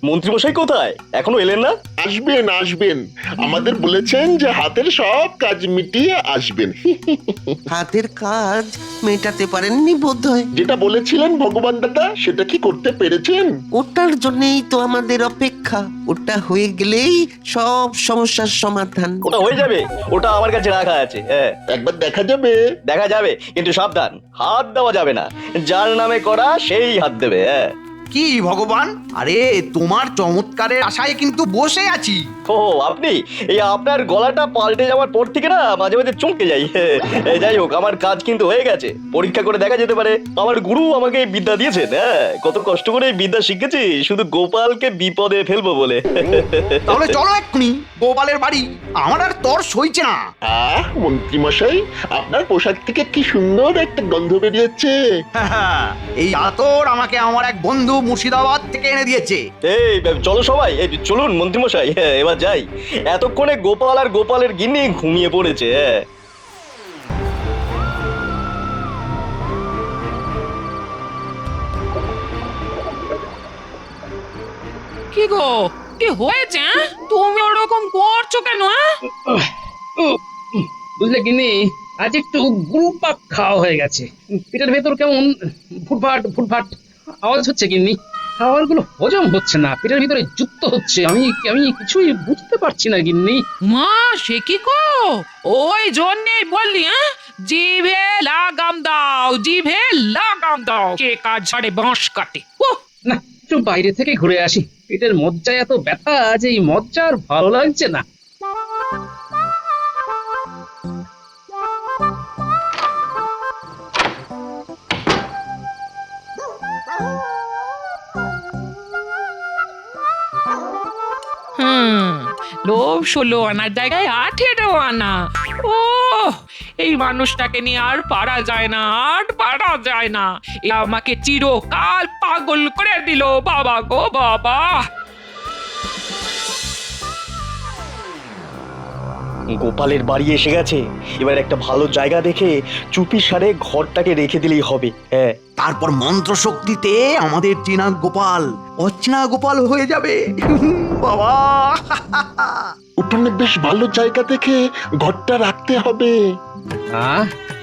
মন্ত্রীমশাই কোথায়? এখনো এলেন না? আসবেন আসবেন, আমাদের বলেছেন যে হাতের সব কাজ মিটিয়ে আসবেন। হাতের কাজ মেটাতে পারেননি বোধহয়। যেটা বলেছিলেন ভগবান দাদা, সেটা কি করতে পেরেছেন? ওটার জন্যই তো আমাদের অপেক্ষা। ওটা হয়ে গেলেই সব সমস্যার সমাধান। ওটা হয়ে যাবে, ওটা আমার কাছে রাখা আছে। হ্যাঁ, একবার দেখা যাবে? দেখা যাবে, কিন্তু সাবধান, হাত দেওয়া যাবে না। যার নামে করা সেই হাত দেবে। হ্যাঁ। কি ভগবান, আরে তোমার চমৎকারের আশায় কিন্তু বসে আছি। ও আপনি, এই আপনার গলাটা পাল্টে যাওয়ার পর থেকে না মাঝে মাঝে চমকে যাই। যাই হোক, আমার কাজ কিন্তু হয়ে গেছে। পরীক্ষা করে দেখা যেতে পারে। আমার গুরু আমাকে এই বিদ্যা দিয়েছেন। হ্যাঁ, কত কষ্ট করে এই বিদ্যা শিখেছি শুধু গোপালকে বিপদে ফেলবো বলে। তাহলে চলো এক্ষুনি গোপালের বাড়ি, আমার আর তর সইছে না। মন্ত্রী মশাই, আপনার পোশাক থেকে কি সুন্দর একটা গন্ধ বেরিয়েছে। এই আতর আমাকে আমার এক বন্ধু মুর্শিদাবাদ থেকে এনে দিয়েছে। এই চলো সবাই, এই চলুন মন্ত্রীমশাই। হ্যাঁ, এবার যাই। এতক্ষণে গোপাল আর গোপালের গিন্নি ঘুমিয়ে পড়েছে। হ্যাঁ। কি গো, কি হয়েছে? তুমি ওরকম করছো কেন? বুঝলে গিন্নি, আজ একটু গুরুপাক খাওয়া হয়ে গেছে। পেটের ভেতর কেমন ফুটফাট ফুটফাট আওয়াজ হচ্ছে গিন্নি। খাবারগুলো হজম হচ্ছে না, পেটের ভিতরে যুক্ত হচ্ছে। আমি আমি কিছুই বুঝতে পারছি না গিন্নি। মা, সে কি গো? ওই জন্যই বললি, জিভে লাগাম দাও, জিভে লাগাম দাও। কে কাজ ছাড়ে বাঁশ কাটে। উহ, না, একটু বাইরে থেকে ঘুরে আসি। পেটের মজ্জায় এত ব্যথা যে এই মজ্জা আর ভালো লাগছে না। লোভ 16 আনার জায়গায় 18 আনা। ও, এই মানুষটাকে নিয়ে আর পারা যায় না, আর পারা যায় না। এ আমাকে চিরকাল পাগল করে দিল। বাবা গো বাবা। গোপালের বাড়ি এসে গেছে। এবার একটা ভালো জায়গা দেখে চুপি সারে ঘরটাকে রেখে দিলেই হবে। হ্যাঁ। তারপর মন্ত্র শক্তিতে আমাদের চেনা গোপাল অচেনা গোপাল হয়ে যাবে। বাবা, উঠোনে বেশ ভালো জায়গা দেখে ঘরটা রাখতে হবে।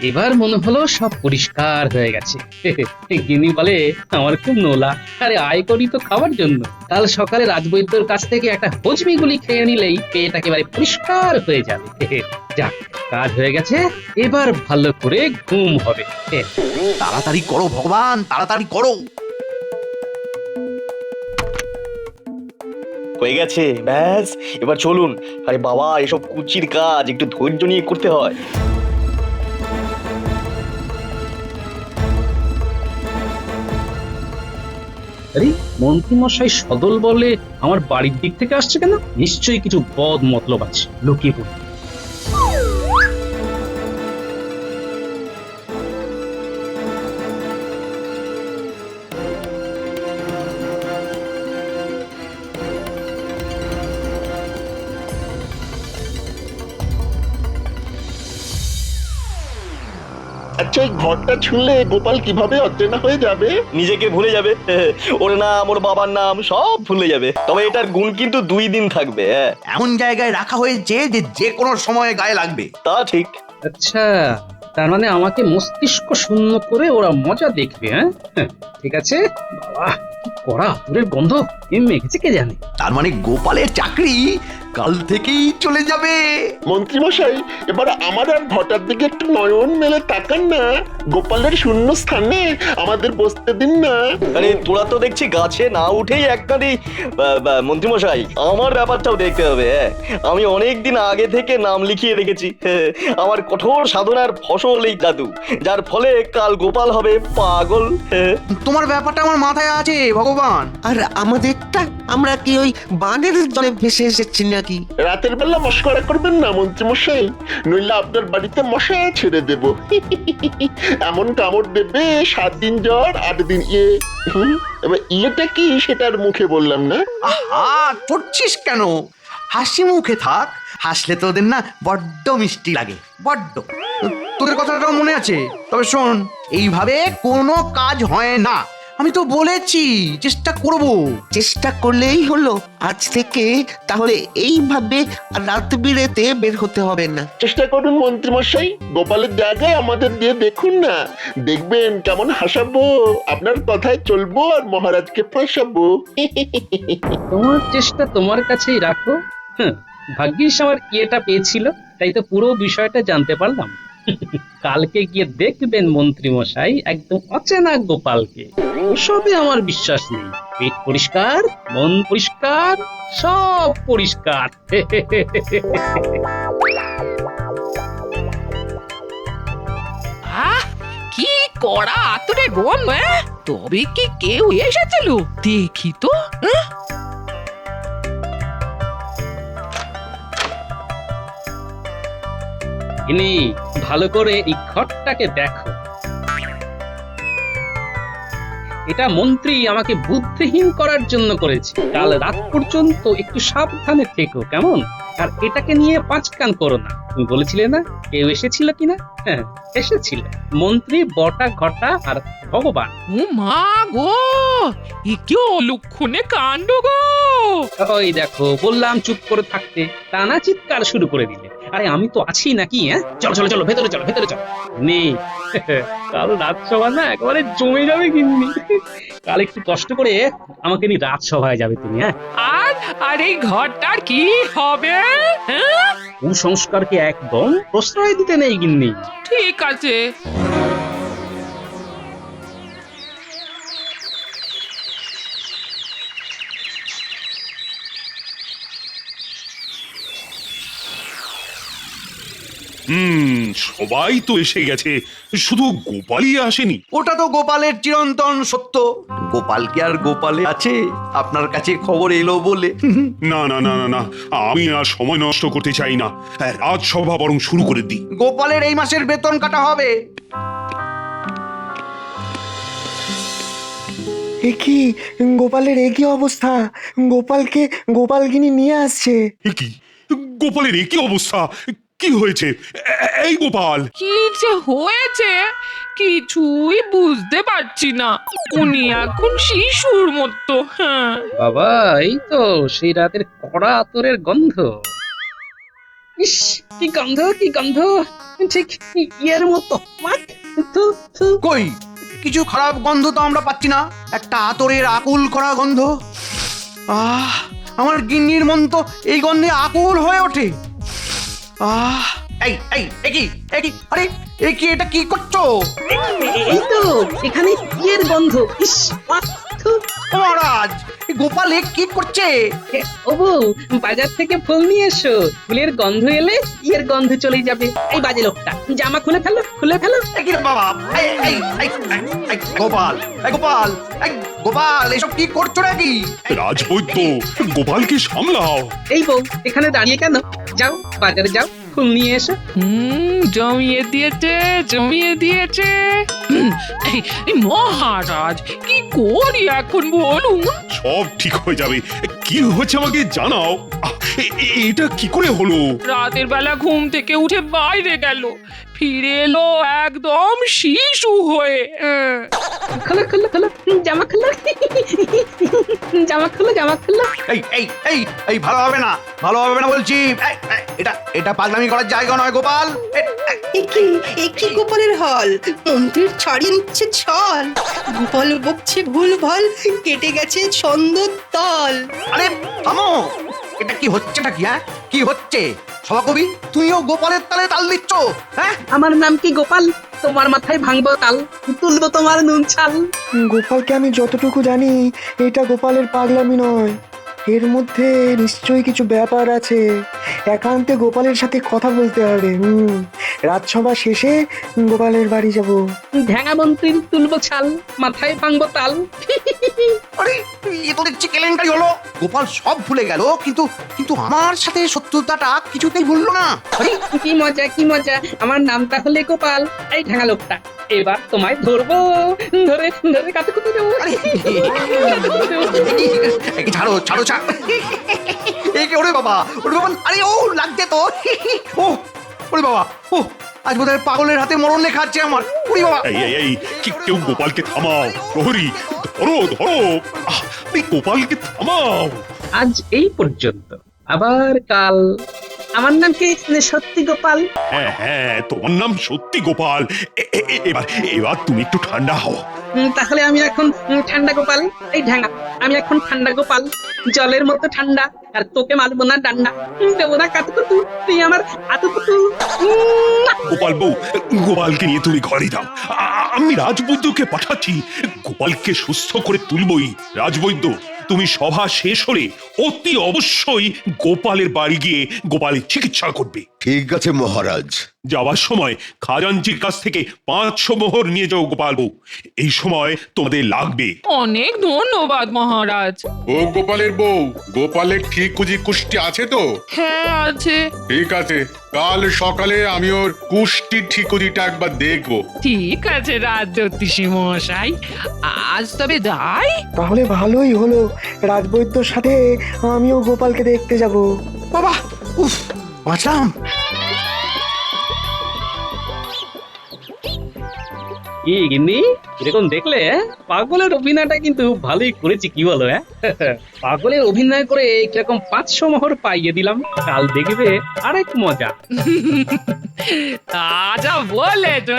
এবার মনে হলো সব পরিষ্কার হয়ে গেছে। গিন্নি বলে আমার খুব নোলা। আরে আয় করি তো খাবার জন্য। কাল সকালে রাজবৈদ্যর কাছ থেকে একটা হজমি গুলি খেয়ে নিলেই পেট একেবারে পরিষ্কার হয়ে যাবে। যাক, কাজ হয়ে গেছে, এবার ভালো করে ঘুম হবে। তাড়াতাড়ি করো ভগবান, তাড়াতাড়ি করো। হয়ে গেছে, ব্যাস এবার চলুন। আরে বাবা, এসব কুচির কাজ একটু ধৈর্য নিয়ে করতে হয়। আরে মন্ত্রীমশাই সদল বলে আমার বাড়ির দিক থেকে আসছে কেন? নিশ্চয়ই কিছু বদ মতলব আছে, লুকিয়ে পড়ি। আচ্ছা, এই ঘরটা ছুঁলে গোপাল কিভাবে অচেনা হয়ে যাবে? নিজেকে ভুলে যাবে। ওর নাম, ওর বাবার নাম সব ভুলে যাবে। তবে এটার গুণ কিন্তু 2 দিন থাকবে। হ্যাঁ, এমন জায়গায় রাখা হয়েছে যে যে কোনো সময় গায়ে লাগবে। তা ঠিক। আচ্ছা, তার মানে আমাকে মস্তিষ্ক শূন্য করে ওরা মজা দেখবে। হ্যাঁ, ঠিক আছে। বাবা, কি কড়া আতরের গন্ধ মেখেছে কে জানে। তার মানে গোপালের চাকরি কাল থেকেই চলে যাবে। মন্ত্রী মশাই, এবার আমার আর ঘটার দিকে একটু নয়ন মেলে তাকান না। গোপালের শূন্য স্থানে আমাদের বসতে দিন না। আরে তোরা তো দেখছি গাছে না উঠেই একখানি মন্ত্রীমশাই, আমার ব্যাপারটাও দেখতে হবে। হ্যাঁ, আমি অনেক দিন আগে থেকে নাম লিখিয়ে রেখেছি। আমার কঠোর সাধনার ফসল এই জাদু, যার ফলে কাল গোপাল হবে পাগল। তোমার ব্যাপারটা আমার মাথায় আছে ভগবান। আর আমাদেরটা, আমরা কি ওই বানের জলে ভেসে এসেছি নাকি? রাতের বেলা মশকরা করবেন না মন্ত্রী মশাই, নইলে আপনার বাড়িতে মশা ছেড়ে দেব। এমন কামড় দেবে 7 দিন জ্বর, 8 দিন ইয়ে। এবার ইয়েটা কি সেটার মুখে বললাম না। আহা, চড়ছিস কেন? হাসি মুখে থাক, হাসলে তো ওদের না বড্ড মিষ্টি লাগে, বড্ড। তোদের কথাটাও মনে আছে। তবে শোন, এইভাবে কোনো কাজ হয় না। আমি তো বলেছি চেষ্টা করব। চেষ্টা করলেই হলো। আজ থেকে তাহলে এইভাবে রাত বিরেতে বের হতে হবে না। চেষ্টা করুন মন্ত্রীমশাই, গোপালের জায়গায় আমাদের দিয়ে দেখুন না, দেখবেন কেমন হাসাবো, আপনার কথায় চলবো আর মহারাজকে ফাঁসাবো। তোমার চেষ্টা তোমার কাছেই রাখো। ভাগ্যিস আমার ইয়েটা পেয়েছিল, তাই তো পুরো বিষয়টা জানতে পারলাম। কালকে গিয়ে দেখবেন মন্ত্রী মশাই একদম অচেনা গোপালকে। ওসবে আমার বিশ্বাস নেই। পেট পরিষ্কার, মন পরিষ্কার, সব পরিষ্কার। আহ কি কড়া আতরে গন্ধ, তবে কি কেউ এসেছিল দেখি তো। ইনি ভালো করে এই ঘরটাকে দেখো। এটা মন্ত্রী আমাকে বুদ্ধিহীন করার জন্য করেছে। কাল রাত পর্যন্ত একটু সাবধানে থেকো, কেমন? আর এটাকে নিয়ে পাঁচ কান করো না। তুমি বলেছিলে না কেউ এসেছিল কিনা? হ্যাঁ, এসেছিল মন্ত্রী, বটা ঘটা আর ভগবান। ও মা গো, এ কি অলক্ষণে কাণ্ড গো! ওই দেখো, বললাম চুপ করে থাকতে, টানা চিৎকার শুরু করে দিলে। আরে আমি তো আছি নাকি? চলো চলো চলো, ভেতরে চলো, ভেতরে চলো। নেই, কাল রাজসভা না একেবারে জমে যাবে কিন্তু। কাল একটু কষ্ট করে আমাকে নিয়ে রাজসভায় যাবে তুমি। আর এই ঘরটার কি হবে? কুসংস্কারকে একদম প্রশ্রয় দিতে নেই গিন্নি। ঠিক আছে। সবাই তো এসে গেছে, শুধু গোপালই আসেনি। ওটা তো গোপালের চিরন্তন সত্য। গোপাল কি আর গোপালে আছে? আপনার কাছে খবর এলো বলে। না না না না না, আমি আর সময় নষ্ট করতে চাই না, রাজসভা বরং শুরু করে দিই। গোপালের এই মাসের বেতন কাটা হবে। কি গোপালের একই অবস্থা, গোপালকে গোপালগিনি নিয়ে আসছে। এ কি, গোপালের একই অবস্থা? কি হয়েছে? এই গোপাল! কি যে হয়েছে কিছুই বুঝতে পারছি না। উনি এখন শিশুর মতো। হ্যাঁ, বাবা, এই তো সেই রাতের কড়া আতরের গন্ধ। ইস, কি গন্ধ, কি গন্ধ! ঠিক ইয়ের মতো। থু, থু। কই, কিছু খারাপ গন্ধ তো আমরা পাচ্ছি না। একটা আতরের আকুল করা গন্ধ। আমার গিন্নির মন তো এই গন্ধে আকুল হয়ে ওঠে। এই এই একই একই, আরে একই, এটা কি করছো? এই তো এখানে ইয়ের গন্ধ। ইস, থু। মহারাজ, এই গোপাল এ কি করছে? ও বউ, বাজার থেকে ফুল নিয়ে এসো। ফুলের গন্ধ এলে ইয়ের গন্ধ চলে যাবে। এই বাজে লোকটা, জামা খুলে ফেলো, খুলে ফেলো। এই কি রে বাবা, এই এই এই এই, গোপাল, এই গোপাল, এই গোপাল, এসব কি করছো নাকি? রাজবৈদ্য, গোপালকে সামলাও। এই বউ, এখানে দাঁড়িয়ে কেন? যাও বাজারে যাও, ফুল নিয়ে এসো। জমিয়ে দিয়েছে, জমিয়ে দিয়েছে। এই মহারাজ, কি করি এখন বলুন? সব ঠিক হয়ে যাবে। কি হয়েছে আমাকে জানাও। এটা কি করে হলো? রাতের বেলা ঘুম থেকে উঠে বাইরে গেল, ফিরে এলো একদম শিশু হয়ে। খোলো খোলো খোলো, জামা খোলো, জামা খোলো, জামা খোলো। এই এই এই এই, ভালো হবে না, ভালো হবে না বলছি। এই, এই, এটা এটা পাগলামি করার জায়গা নয় গোপাল। একই গোপালের হল, মন্ত্রীর ছাড়িয়ে নিচ্ছে ছল, গোপাল বকছে ভুল ভাল, কেটে গেছে ছন্দর তল। আরে থামো, এটা কি হচ্ছেটা কি? কি হচ্ছে? সভাকবি, তুমিও গোপালের তালে তাল দিচ্ছ? হ্যাঁ, আমার নাম কি গোপাল? তোমার মাথায় ভাঙবো তাল, তুলবো তোমার নুন ছাল। গোপালকে আমি যতটুকু জানি, এটা গোপালের পাগলামি নয়, এর মধ্যে নিশ্চয়ই কিছু ব্যাপার আছে। একান্তে গোপালের সাথে কথা বলতে হবে। রাজসভা শেষে গোপালের বাড়ি যাব। ঢ্যাঙা মন্ত্রীর তুলবো ছাল, মাথায় ভাঙবো তাল। আরে এ তো দেখছি কেলেঙ্কারি হলো। গোপাল সব ভুলে গেল, কিন্তু কিন্তু আমার সাথে শত্রুতাটা কিছুতেই ভুললো না। আরে কি মজা, কি মজা! আমার নামটা হলে গোপাল। এই ঢ্যাঙা লোকটা, এবার তোমায় ধরবো, ধরে ধরে কাতে কুতে দেবো। এই ছাড়ো ছাড়ো ছাড়ো। এই কি? ওরে বাবা, ওরে বাবা, আরে ও লাগছে তো। ও ওরে বাবা, ও আজ বোধহয় পাগলের হাতে মরণ লেখা আছে আমার। ওরে বাবা, এই এই এই, কেউ গোপালকে থামাও। প্রহরী, ধরো ধরো এই গোপালকে থামাও। আজ এই পর্যন্ত, আবার কাল। আমার নাম কি সত্যি গোপাল? হ্যাঁ হ্যাঁ, তোমার নাম সত্যি গোপাল। এবার এবার তুমি একটু ঠান্ডা হও। তাহলে আমি এখন ঠান্ডা গোপাল। এই ঢাঙ্গা, আমি এখন ঠান্ডা গোপাল, জলের মতো ঠান্ডা। আর তোকে মারবো না ডান্ডা, দেবো না কাতুকুতু, তুই আমার আতুকুতু। গোপাল বউ, গোপালকে নিয়ে তুমি ঘরে যাও। আমি রাজবৈদ্যকে পাঠাচ্ছি, গোপালকে সুস্থ করে তুলবই। রাজবৈদ্য, তুমি সভা শেষ হলে অতি অবশ্যই গোপালের বাড়ি গিয়ে গোপালের চিকিৎসা করবে। ঠিক আছে মহারাজ। যাওয়ার সময় খাজাঞ্চির কাছ থেকে 500 মোহর নিয়ে যাও গোপাল বউ, এই সময় তোমাদের লাগবে। অনেক ধন্যবাদ মহারাজ। ও গোপালের বউ, গোপালের ঠিক কুষ্টি আছে তো? হ্যাঁ আছে। ঠিক আছে, কাল সকালে আমি ওর কুষ্টি ঠিকুজিটা একবার দেখবো। ঠিক আছে রাজজ্যোতিষী মশাই, আজ তবে যাই। তাহলে ভালোই হলো, রাজবৈদ্যর সাথে আমিও গোপালকে দেখতে যাব। বাবা, উফ, বাঁচলাম। কি গিন্নি, এরকম দেখলে পাগলের অভিনয়টা কিন্তু ভালোই করেছি, কি বলো? পাগলের অভিনয় করে কিরকম 500 মোহর পাইয়ে দিলাম। কাল দেখবে আরেক মজা। তা যা বলেছ,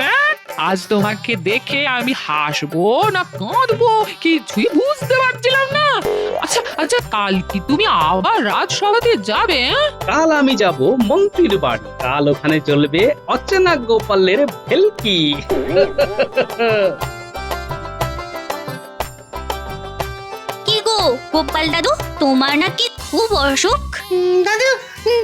আজ তোমাকে দেখে আমি হাসবো না কাঁদবো কিছুই বুঝতে পারছিলাম না। আচ্ছা আচ্ছা, কাল কি তুমি আবার রাজসভাতে যাবে? কাল আমি যাব মন্ত্রীর বাড়ি। কাল ওখানে চলবে অচেনা গোপালের ভেলকি। কি গো গোপাল দাদু, তোমার নাকি খুব অসুখ? দাদু,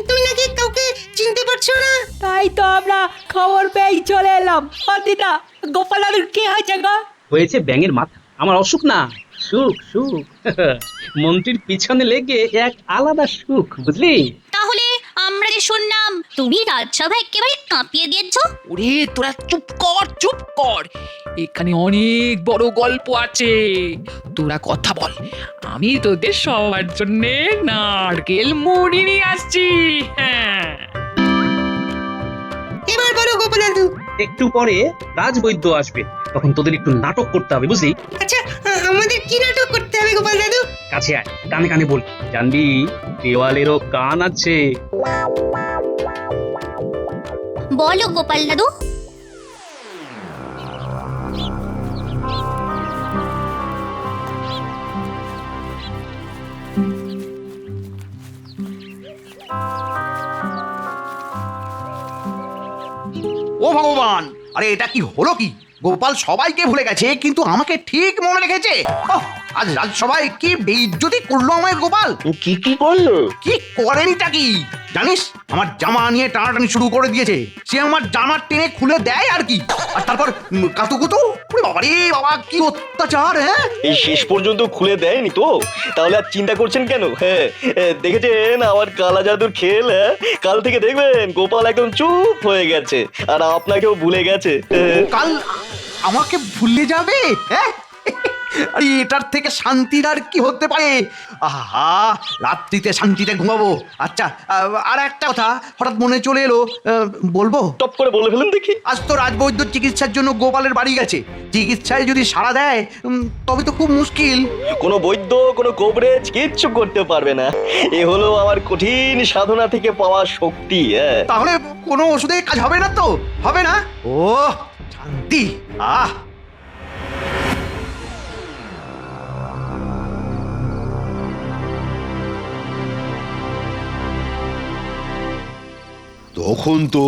তুমি নাকি কাউকে চিনতে পারছো না? তাই তো আমরা খবর পেয়ে চলে এলাম। দিদা, গোপাল দাদুর কি হয়েছে গো? হয়েছে ব্যাঙের মাথা। আমার অসুখ না, সুখ সুখ। মন্ত্রীর পিছনে লেগে এক আলাদা সুখ, বুঝলি? তাহলে আমরা যে শুনলাম তুমি রাজসভা একেবারে কাঁপিয়ে দিয়েছো। ওরে তোরা চুপ কর চুপ কর, এখানে অনেক বড় গল্প আছে। তোরা কথা বল, আমি তোদের সবার জন্য নারকেল মুড়ি নিয়ে আসছি। হ্যাঁ, এবার বলো গোপাল দাদু। একটু পরে রাজবৈদ্য আসবে, তখন তোদের একটু নাটক করতে হবে, বুঝলি? আচ্ছা, আমাদের কি নাটক করতে হবে গোপাল দাদু? কাছে আয়, কানে কানে বল। জানবি দেওয়ালেরও কান আছে। বলো গোপাল দাদু। ও ভগবান, আরে এটা কি হলো কি? গোপাল সবাইকে ভুলে গেছে কিন্তু আমাকে ঠিক মনে রেখেছে। ওহ, আজ রাজসভায় কি বেইজ্জতি করলো আমায় গোপাল। কি কি করলো? কি করেনিটা কি জানিস? আমার জামা নিয়ে টানাটানি শুরু করে দিয়েছে। সে আমার জামা টেনে খুলে দেয় আর কি। আর তারপর কাতুকুতু, বাবা রে বাবা, কি অত্যাচার! হ্যাঁ, এই শেষ পর্যন্ত খুলে দেয়নি তো? তাহলে আর চিন্তা করছেন কেন? হ্যাঁ, দেখেছেন আমার কালা জাদুর খেল? কাল থেকে দেখবেন গোপাল একদম চুপ হয়ে গেছে আর আপনাকেও ভুলে গেছে। কাল আমাকে ভুলে যাবে? হ্যাঁ, আরে এটার থেকে শান্তির আর কি হতে পারে? আহা, রাত্রিতে শান্তিতে ঘুমাবো। আচ্ছা, আর একটা কথা হঠাৎ মনে চলে এলো, বলবো? টপ করে বলে ফেলুন দেখি। আজ তো রাজবৈদ্য চিকিৎসার জন্য গোপালের বাড়ি গেছে। চিকিৎসায় যদি সাড়া দেয় তবে তো খুব মুশকিল। কোনো বৈদ্য, কোনো কবরেজ কিচ্ছু করতে পারবে না। এ হলো আমার কঠিন সাধনা থেকে পাওয়া শক্তি। তাহলে কোনো ওষুধে কাজ হবে না তো? হবে না? ও শান্তি! আহ, তখন তো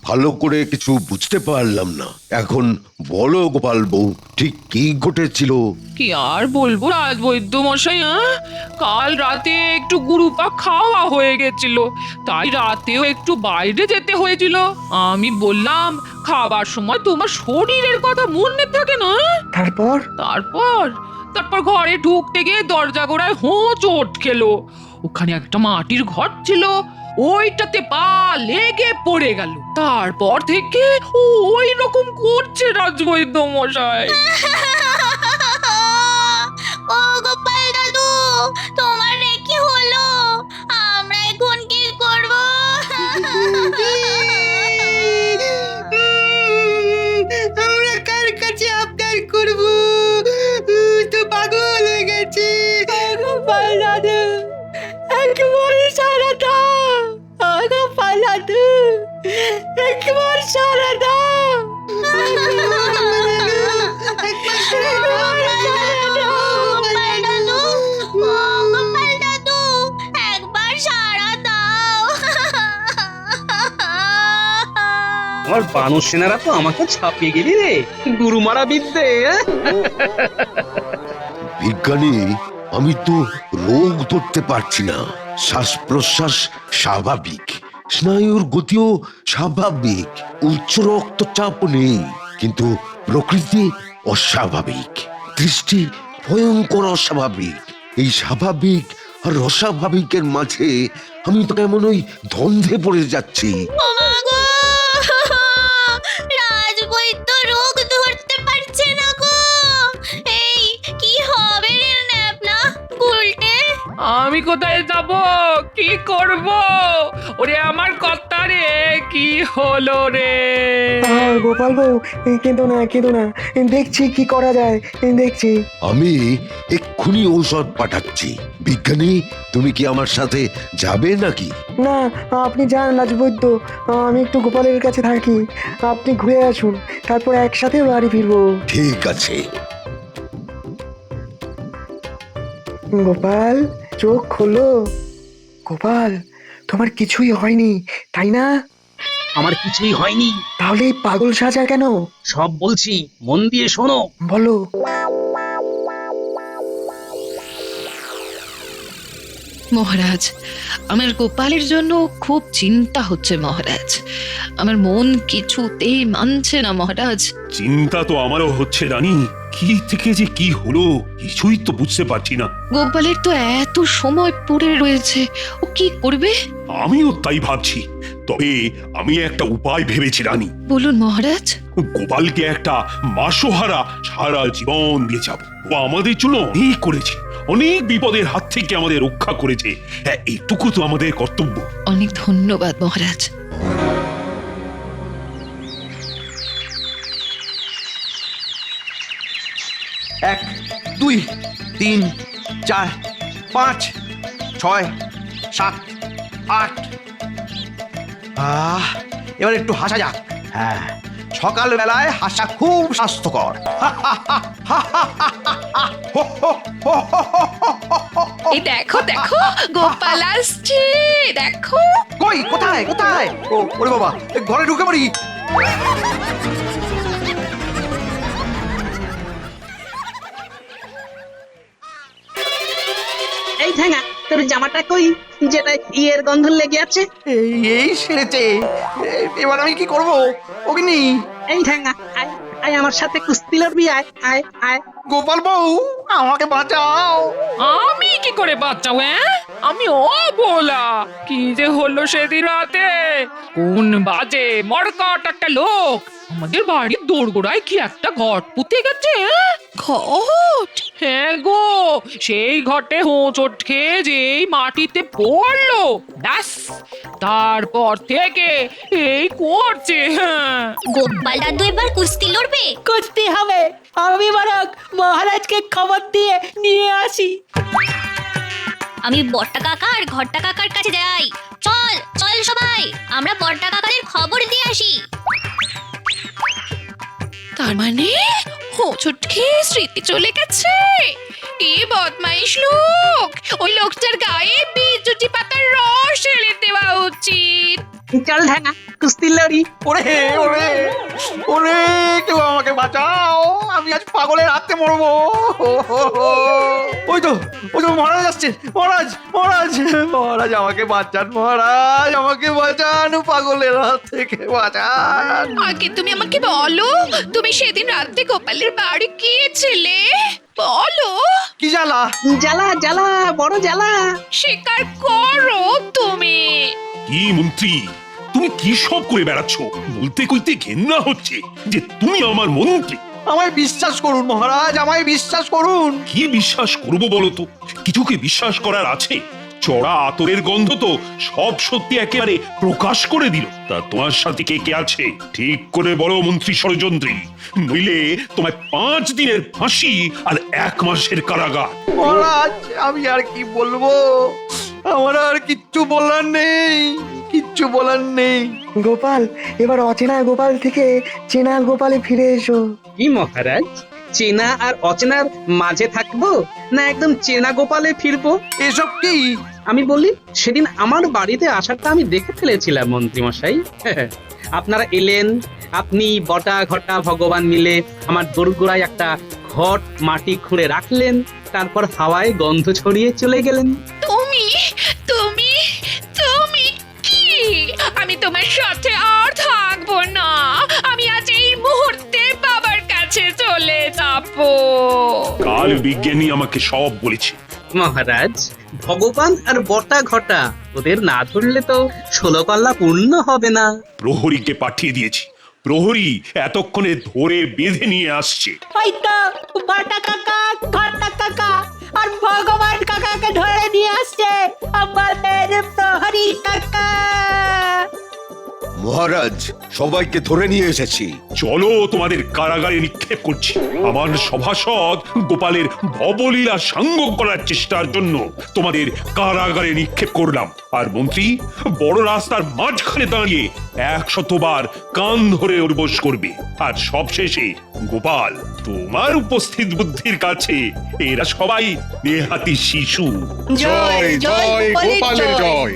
ভালো করে কিছু বুঝতে পারলাম না। এখন বলো গোপাল বউ, ঠিক কি ঘটেছিল? কি আর বলবো রাজবৈদ্য মশাই, কাল রাতে একটু গুরুপা খাওয়া হয়ে গেছিল, তাই রাতেও একটু বাইরে যেতে হয়েছিল। আমি বললাম খাবার সময় তোমার শরীরের কথা মনে থাকে না? তারপর তারপর তারপর ঘরে ঢুকতে গিয়ে দরজা গোড়ায় হোঁচট খেলো। ওখানে একটা মাটির ঘর ছিল, ওইটাতে পা লেগে পড়ে গেল। তারপর থেকে ওই রকম করছে রাজবৈদ্য মশাই। ও গোপাল দাদু, তোমার কি হলো? আমরা এখন কি করব? আমরা কার কাছে আবদার করব? তো পাগল গোপাল দাদু একবার সারা দাও গোপাল দাদু একবার সারা দাও গোপাল দাদু, ও গোপাল দাদু, একবার সাড়া দাও। আমার বানর সেনারা তো আমাকে ছাপিয়ে গেলি রে, গুরু মারা বিদ্যে। বিজ্ঞানী, আমি তো রোগ ধরতে পারছি না। শ্বাস প্রশ্বাস স্বাভাবিক, স্নায়ুর গতিও স্বাভাবিক, উচ্চ রক্তচাপ নেই, কিন্তু প্রকৃতি অস্বাভাবিক, দৃষ্টি ভয়ঙ্কর অস্বাভাবিক। এই স্বাভাবিক আর অস্বাভাবিকের মাঝে আমি তো কেমন ওই দ্বন্দ্বে পড়ে যাচ্ছি। ও মা গো, রাজবৈদ্য রোগ ধরতে পারছে না গো। এই কি হবে রে ন্যাপলা গুলটে? আমি কোথায় যাব, কি করব? ওরে আমার কর্তা রে, কি হলো রে? গোপাল বউ, কেঁদো না, দেখছি কি করা যায়, দেখছি। আমি এক্ষুনি ঔষধ পাঠাচ্ছি। বিজ্ঞানী, তুমি কি আমার সাথে যাবে নাকি? না, আপনি যান রাজবৈদ্য, আমি একটু গোপালের কাছে থাকি। আপনি ঘুরে আসুন, তারপর একসাথে বাড়ি ফিরবো। ঠিক আছে। গোপাল, চোখ খোলো। গোপাল, তোমার কিছুই হয়নি, তাই না? আমার কিছুই হয়নি। তাহলে এই পাগল সাজা কেন? সব বলছি, মন দিয়ে শোনো। বলো। মহারাজ, আমার গোপালের জন্য খুব চিন্তা হচ্ছে মহারাজ। আমার মন কিছুতেই মানছে না মহারাজ। চিন্তা তো আমারও হচ্ছে রানী, কি থেকে যে কি হলো কিছুই তো বুঝতে পারছি না। গোপালের তো এত সময় পড়ে রয়েছে, ও কি করবে? আমিও তাই ভাবছি, তবে আমি একটা উপায় ভেবেছি রানী। বলুন মহারাজ। গোপালকে একটা মাসোহারা সারা জীবন দিয়ে যাব। ও আমাদের জন্য অনেক করেছে, অনেক বিপদের হাত থেকে আমাদের রক্ষা করেছে। হ্যাঁ, এইটুকু তো আমাদের কর্তব্য। অনেক ধন্যবাদ মহারাজ। 1 2 3 4 5 6 7 8। এবার একটু হাসা যাক। হ্যাঁ, সকালবেলায় হাসা খুব স্বাস্থ্যকর। এই দেখো দেখো, গোপাল আসছে, দেখো। কই, কোথায় কোথায়? ওরে বাবা, ঘরে ঢুকে পড়ি। এই ঠ্যাঙা, তোর জামাটা কই, যেটা ইয়ের গন্ধ লেগে আছে? এই সেরেছে, এবার আমি কি করব? অগ্নি, এই ঠ্যাঙা, আয় আয় আমার সাথে কুস্তি লড়বি, আয় আয় আয়। গোপাল বউ, আমাকে বাঁচাও। আমি কি করে বাঁচাও? আমি অবলা, কি যে হলো সেদিন রাতে? কোন বাজে মরকট একটা লোক আমাদের বাড়ির দোরগোড়ায় কি একটা ঘট পুঁতে গেছে। ঘট? হ্যাঁ গো, সেই ঘটে হোঁচট খেয়ে যেই মাটিতে পড়লো, ব্যাস তারপর থেকে এই করছে। গোপাল দাদু এবার কুস্তি লড়বে? কুস্তি হবে। আমি বরং মহারাজকে খবর দিয়ে নিয়ে আসি। আমি বড়টা কাকা আর ঘরটা কাকার কাছে যাই। চল চল সবাই, আমরা বড়টা কাকাদের খবর দিয়ে আসি। তার মানে হোঁচট খেয়ে স্মৃতি চলে গেছে? কি বদমাইশ লোক! ওই লোকটার গায়ে বিদ্যুতি পাতার রস ঢেলে দেওয়া উচিত। চল ঠ্যাঙা, কুস্তি লড়ি। ওরে ওরে ওরে, কেউ আমাকে বাঁচাও, আমি আজ পাগলের হাতে মরবো। ওই তো মহারাজ আসছে। মহারাজ মহারাজ মহারাজ, আমাকে বাঁচান মহারাজ, আমাকে বাঁচান, পাগলের হাত থেকে বাঁচান। আগে তুমি আমাকে বলো, তুমি সেদিন রাতে গোপালের বাড়ি গিয়েছিলে? বলো। কি জ্বালা? জ্বালা জ্বালা, বড় জ্বালা। স্বীকার করো তুমি। কি মন্ত্রী, তুমি কি সব করে বেড়াচ্ছ? বলতে কইতে ঘেন্না হচ্ছে যে তুমি আমার মন্ত্রী। আমায় বিশ্বাস করুন মহারাজ, আমায় বিশ্বাস করুন। কি বিশ্বাস করবো বলো তো? কিছুকে বিশ্বাস করার আছে? চড়া আতরের গন্ধ তো সব সত্যি একেবারে প্রকাশ করে দিল। তা তোমার সাথে কে কে আছে ঠিক করে বলো মন্ত্রী ষড়যন্ত্রী, নইলে তোমায় 5 দিনের ফাঁসি আর 1 মাসের কারাগার। মহারাজ আমি আর কি বলবো, আমার আর কিচ্ছু বলার নেই, কিচ্ছু বলার নেই। গোপাল, এবার অচেনা গোপাল থেকে চেনা গোপালে ফিরে এসো। কি মহারাজ, চেনা আর অচেনার মাঝে থাকবো না একদম চেনা গোপালে ফিরবো? এসব কি? আমি বলি, সেদিন আমার বাড়িতে আসারটা আমি দেখে ফেলেছিলাম মন্ত্রীমশাই। আপনারা এলেন, আপনি বটা ঘটা ভগবান মিলে আমার দোরগোড়ায় একটা ঘট মাটি খুঁড়ে রাখলেন, তারপর হাওয়ায় গন্ধ ছড়িয়ে চলে গেলেন। তুমি তুমি তুমি কি? আমি তোমার সাথে আর থাকবো না। আমি আজ এই মুহূর্তে বাবার কাছে চলে যাবো। কাল বিজ্ঞানী আমাকে সব বলেছে। মহারাজ, ভগবান আর বটা ঘটা ওদের না ধরলে তো 16 পাল্লা পূর্ণ হবে না। প্রহরীকে পাঠিয়ে দিয়েছি, প্রহরী এতক্ষণে ধরে বেঁধে নিয়ে আসছে। ওই তো বাটা কাকা, ঘটা কাকা আর ভগবান কাকাকে ধরে নিয়ে আসছে আমাদের প্রহরী কাকা। মহারাজ, সবাইকে ধরে নিয়ে এসেছি। চলো তোমাদের কারাগারে নিক্ষেপ করছি। আমার সভাসদ গোপালের ভবলীলা সাঙ্গ করার চেষ্টার জন্য তোমাদের কারাগারে নিক্ষেপ করলাম। আর মন্ত্রী বড় রাস্তার মাঝখানে দাঁড়িয়ে 100 বার কান ধরে উর্বশ করবে। আর সবশেষে গোপাল, তোমার উপস্থিত বুদ্ধির কাছে এরা সবাই নেহাতি শিশু। জয় জয় গোপালের জয়।